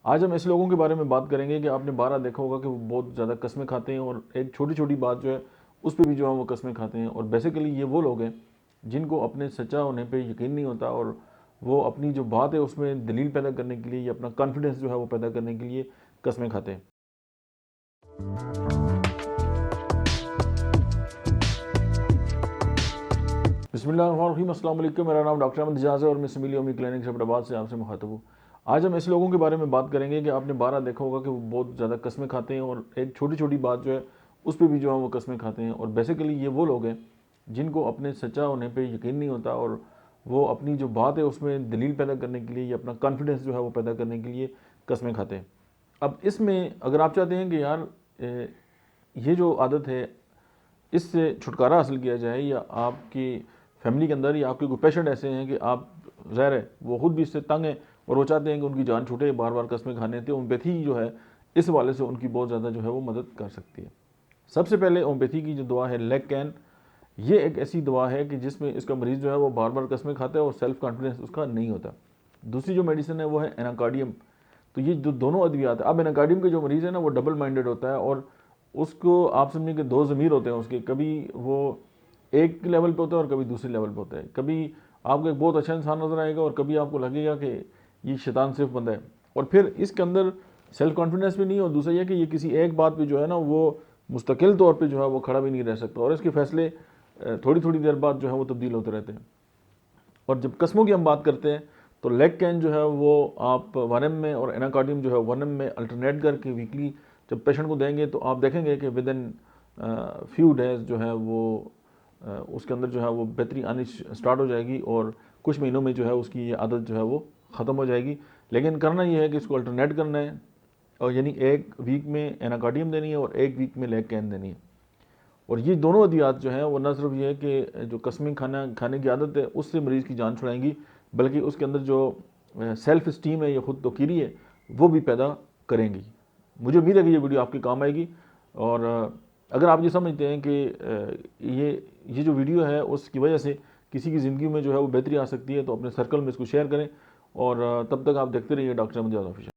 آج ہم ایسے لوگوں کے بارے میں بات کریں گے کہ آپ نے بارہ دیکھا ہوگا کہ وہ بہت زیادہ قسمیں کھاتے ہیں اور ایک چھوٹی چھوٹی بات جو ہے اس پہ بھی جو ہے وہ قسمیں کھاتے ہیں. اور بیسیکلی یہ وہ لوگ ہیں جن کو اپنے سچا ہونے پہ یقین نہیں ہوتا اور وہ اپنی جو بات ہے اس میں دلیل پیدا کرنے کے لیے یا اپنا کانفیڈنس جو ہے وہ پیدا کرنے کے لیے قسمیں کھاتے ہیں. بسم اللہ الرحمن الرحیم. السلام علیکم. میرا نام ڈاکٹر احمد اجاز ہے اور میں سمیلی اومی کلینک حیدرآباد سے آپ سے مخاطب ہوں. آج ہم ایسے لوگوں کے بارے میں بات کریں گے کہ آپ نے بارہ دیکھا ہوگا کہ وہ بہت زیادہ قسمیں کھاتے ہیں اور ایک چھوٹی چھوٹی بات جو ہے اس پہ بھی جو ہے وہ قسمیں کھاتے ہیں. اور بیسیکلی یہ وہ لوگ ہیں جن کو اپنے سچا ہونے پہ یقین نہیں ہوتا اور وہ اپنی جو بات ہے اس میں دلیل پیدا کرنے کے لیے یا اپنا کانفیڈنس جو ہے وہ پیدا کرنے کے لیے قسمیں کھاتے ہیں. اب اس میں اگر آپ چاہتے ہیں کہ یار یہ جو عادت ہے اس سے چھٹکارا حاصل کیا جائے یا آپ کی فیملی کے اندر یا آپ کے کوئی پیشنٹ ایسے ہیں کہ آپ ظاہر ہے وہ خود بھی اس سے تنگ ہیں اور وہ چاہتے ہیں کہ ان کی جان چھوٹے بار بار قسمیں کھانے تھے، اومپیتھی جو ہے اس حوالے سے ان کی بہت زیادہ جو ہے وہ مدد کر سکتی ہے. سب سے پہلے اومپیتھی کی جو دوا ہے لیگ کین، یہ ایک ایسی دوا ہے کہ جس میں اس کا مریض جو ہے وہ بار بار قسمیں کھاتا ہے اور سیلف کانفیڈنس اس کا نہیں ہوتا. دوسری جو میڈیسن ہے وہ ہے ایناکارڈیم. تو یہ جو دونوں ادویات ہیں، اب ایناکارڈیم کے جو مریض ہے نا وہ ڈبل مائنڈڈ ہوتا ہے اور اس کو آپ سمجھیں کہ دو ضمیر ہوتے ہیں اس کے، کبھی وہ ایک لیول پہ ہوتا ہے اور کبھی دوسرے لیول پہ ہوتا ہے. کبھی آپ کو ایک بہت اچھا انسان نظر آئے گا اور کبھی آپ کو لگے گا کہ یہ شیطان صرف بندہ ہے. اور پھر اس کے اندر سیلف کانفیڈنس بھی نہیں، اور دوسرا یہ کہ یہ کسی ایک بات پہ جو ہے نا وہ مستقل طور پہ جو ہے وہ کھڑا بھی نہیں رہ سکتا اور اس کے فیصلے تھوڑی تھوڑی دیر بعد جو ہے وہ تبدیل ہوتے رہتے ہیں. اور جب قسموں کی ہم بات کرتے ہیں تو لیگ کین جو ہے وہ آپ 1 ایم میں اور ایناکارڈیم جو ہے 1 ایم میں الٹرنیٹ کر کے ویکلی جب پیشنٹ کو دیں گے تو آپ دیکھیں گے کہ ود ان فیو ڈیز جو ہے وہ اس کے اندر جو ہے وہ بہتری آنی سٹارٹ ہو جائے گی اور کچھ مہینوں میں جو ہے اس کی یہ عادت جو ہے وہ ختم ہو جائے گی. لیکن کرنا یہ ہے کہ اس کو الٹرنیٹ کرنا ہے اور یعنی ایک ویک میں ایناکارڈیم دینی ہے اور ایک ویک میں لیگ کین دینی ہے. اور یہ دونوں ادویات جو ہیں وہ نہ صرف یہ ہے کہ جو قسمیں کھانے کی عادت ہے اس سے مریض کی جان چھڑائیں گی، بلکہ اس کے اندر جو سیلف اسٹیم ہے یا خود توقیری ہے وہ بھی پیدا کریں گی. مجھے امید ہے کہ یہ ویڈیو آپ کے کام آئے گی. اور اگر آپ یہ سمجھتے ہیں کہ یہ جو ویڈیو ہے اس کی وجہ سے کسی کی زندگی میں جو ہے وہ بہتری آ سکتی ہے تو اپنے سرکل میں اس کو شیئر کریں. اور تب تک آپ دیکھتے رہیے ڈاکٹر احمد اجاز آفیشیل.